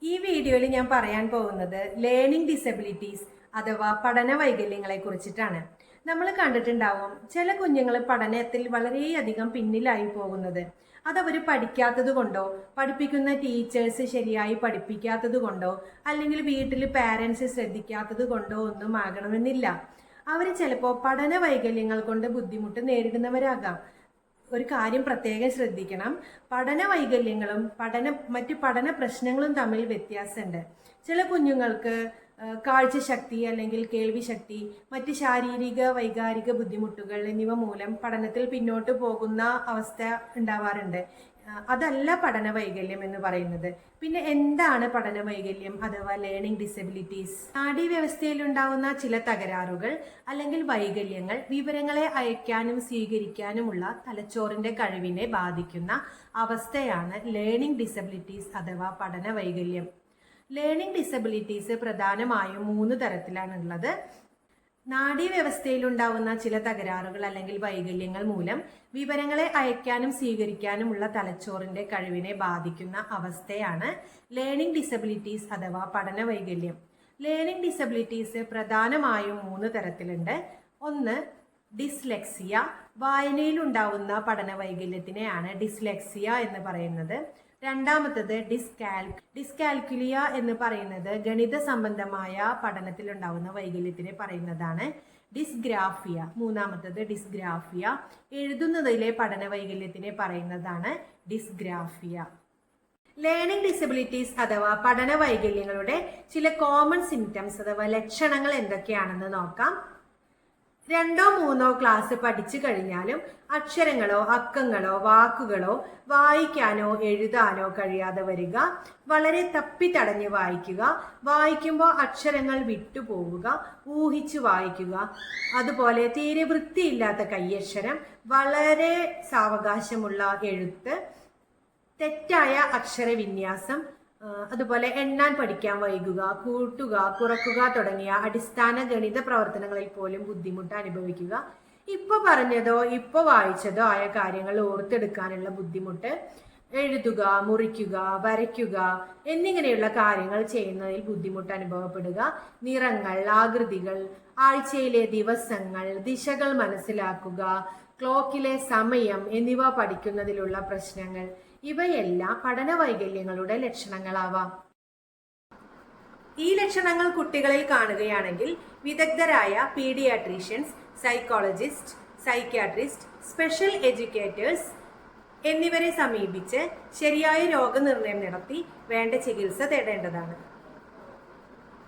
ഈ വീഡിയോയിൽ ഞാൻ പറയാൻ പോകുന്നത് ലേണിംഗ് ഡിസബിലിറ്റീസ് അഥവാ പഠന വൈകല്യങ്ങളെ കുറിച്ചിട്ടാണ്. നമ്മൾ കണ്ടിട്ടുണ്ടാവും ചില കുഞ്ഞുങ്ങൾ പഠനത്തിൽ വളരെയധികം പിന്നിലായി പോകുന്നത്. അതവർ പഠിക്കാത്തത് കൊണ്ടോ, പഠിപ്പിക്കുന്ന ടീച്ചേഴ്സ് ശരിയായി പഠിപ്പിക്കാത്തത് കൊണ്ടോ, അല്ലെങ്കിൽ വീട്ടിൽ പാരൻസ് ശ്രദ്ധിക്കാത്തത് കൊണ്ടോ ഒന്നും ആകണമെന്നില്ല. അവർ ചിലപ്പോൾ പഠന വൈകല്യങ്ങൾ കൊണ്ട് ബുദ്ധിമുട്ട് നേരിടുന്നവരാകാം. ഒരു കാര്യം പ്രത്യേകം ശ്രദ്ധിക്കണം. പഠന വൈകല്യങ്ങളും മറ്റു പഠന പ്രശ്നങ്ങളും തമ്മിൽ വ്യത്യാസമുണ്ട്. ചില കുഞ്ഞുങ്ങൾക്ക് കാഴ്ചശക്തി അല്ലെങ്കിൽ കേൾവി ശക്തി, മറ്റ് ശാരീരിക വൈകാരിക ബുദ്ധിമുട്ടുകൾ എന്നിവ മൂലം പഠനത്തിൽ പിന്നോട്ട് പോകുന്ന അവസ്ഥ ഉണ്ടാവാറുണ്ട്. അതല്ല പഠന വൈകല്യം എന്ന് പറയുന്നത്. പിന്നെ എന്താണ് പഠന വൈകല്യം അഥവാ ലേണിംഗ് ഡിസബിലിറ്റീസ്? നാഡീവ്യവസ്ഥയിൽ ഉണ്ടാവുന്ന ചില തകരാറുകൾ അല്ലെങ്കിൽ വൈകല്യങ്ങൾ വിവരങ്ങളെ അയക്കാനും സ്വീകരിക്കാനുമുള്ള തലച്ചോറിന്റെ കഴിവിനെ ബാധിക്കുന്ന അവസ്ഥയാണ് ലേണിംഗ് ഡിസബിലിറ്റീസ് അഥവാ പഠന വൈകല്യം. ലേണിംഗ് ഡിസബിലിറ്റീസ് പ്രധാനമായും 3 തരത്തിലാണുള്ളത്. നാഡീവ്യവസ്ഥയിലുണ്ടാവുന്ന ചില തകരാറുകൾ അല്ലെങ്കിൽ വൈകല്യങ്ങൾ മൂലം വിവരങ്ങളെ അയക്കാനും സ്വീകരിക്കാനുമുള്ള തലച്ചോറിന്റെ കഴിവിനെ ബാധിക്കുന്ന അവസ്ഥയാണ് ലേണിംഗ് ഡിസബിലിറ്റീസ് അഥവാ പഠന വൈകല്യം. ലേണിംഗ് ഡിസബിലിറ്റീസ് പ്രധാനമായും 3 തരത്തിലുണ്ട്. ഒന്ന്, ഡിസ്ലെക്സിയ. വായനയിലുണ്ടാവുന്ന പഠന വൈകല്യത്തിനെയാണ് ഡിസ്ലെക്സിയ എന്ന് പറയുന്നത്. രണ്ടാമത്തത് ഡിസ്കാൽക്കുലിയ എന്ന് പറയുന്നത് ഗണിത സംബന്ധമായ പഠനത്തിൽ ഉണ്ടാവുന്ന വൈകല്യത്തിനെ പറയുന്നതാണ്. ഡിസ്ഗ്രാഫിയ. മൂന്നാമത്തത് ഡിസ്ഗ്രാഫിയ. എഴുതുന്നതിലെ പഠന വൈകല്യത്തിനെ പറയുന്നതാണ് ഡിസ്ഗ്രാഫിയ. ലേണിംഗ് ഡിസബിലിറ്റീസ് അഥവാ പഠന വൈകല്യങ്ങളുടെ ചില കോമൺ സിംറ്റംസ് അഥവാ ലക്ഷണങ്ങൾ എന്തൊക്കെയാണെന്ന് നോക്കാം. 2 or 3 ക്ലാസ് പഠിച്ചു കഴിഞ്ഞാലും അക്ഷരങ്ങളോ അക്കങ്ങളോ വാക്കുകളോ വായിക്കാനോ എഴുതാനോ കഴിയാതെ വരിക, വളരെ തപ്പിത്തടഞ്ഞ് വായിക്കുക, വായിക്കുമ്പോൾ അക്ഷരങ്ങൾ വിട്ടുപോവുക, ഊഹിച്ചു വായിക്കുക, അതുപോലെ തീരെ വൃത്തിയില്ലാത്ത കയ്യക്ഷരം, വളരെ സാവകാശമുള്ള എഴുത്ത്, തെറ്റായ അക്ഷരവിന്യാസം, അതുപോലെ എണ്ണാൻ പഠിക്കാൻ വൈകുക, കൂട്ടുക കുറക്കുക തുടങ്ങിയ അടിസ്ഥാന ഗണിത പ്രവർത്തനങ്ങളിൽ പോലും ബുദ്ധിമുട്ട് അനുഭവിക്കുക, ഇപ്പൊ പറഞ്ഞതോ ഇപ്പൊ വായിച്ചതോ ആയ കാര്യങ്ങൾ ഓർത്തെടുക്കാനുള്ള ബുദ്ധിമുട്ട്, എഴുതുക, മുറിക്കുക, വരയ്ക്കുക എന്നിങ്ങനെയുള്ള കാര്യങ്ങൾ ചെയ്യുന്നതിൽ ബുദ്ധിമുട്ട് അനുഭവപ്പെടുക, നിറങ്ങൾ, ആകൃതികൾ, ആഴ്ചയിലെ ദിവസങ്ങൾ, ദിശകൾ മനസ്സിലാക്കുക, ക്ലോക്കിലെ സമയം എന്നിവ പഠിക്കുന്നതിലുള്ള പ്രശ്നങ്ങൾ, ഇവയെല്ലാം പഠന വൈകല്യങ്ങളുടെ ലക്ഷണങ്ങളാവാം. ഈ ലക്ഷണങ്ങൾ കുട്ടികളിൽ കാണുകയാണെങ്കിൽ വിദഗ്ധരായ paediatricians, psychologist, psychiatrist, special educators എന്നിവരെ സമീപിച്ച് ശരിയായ രോഗനിർണയം നടത്തി വേണ്ട ചികിത്സ തേടേണ്ടതാണ്.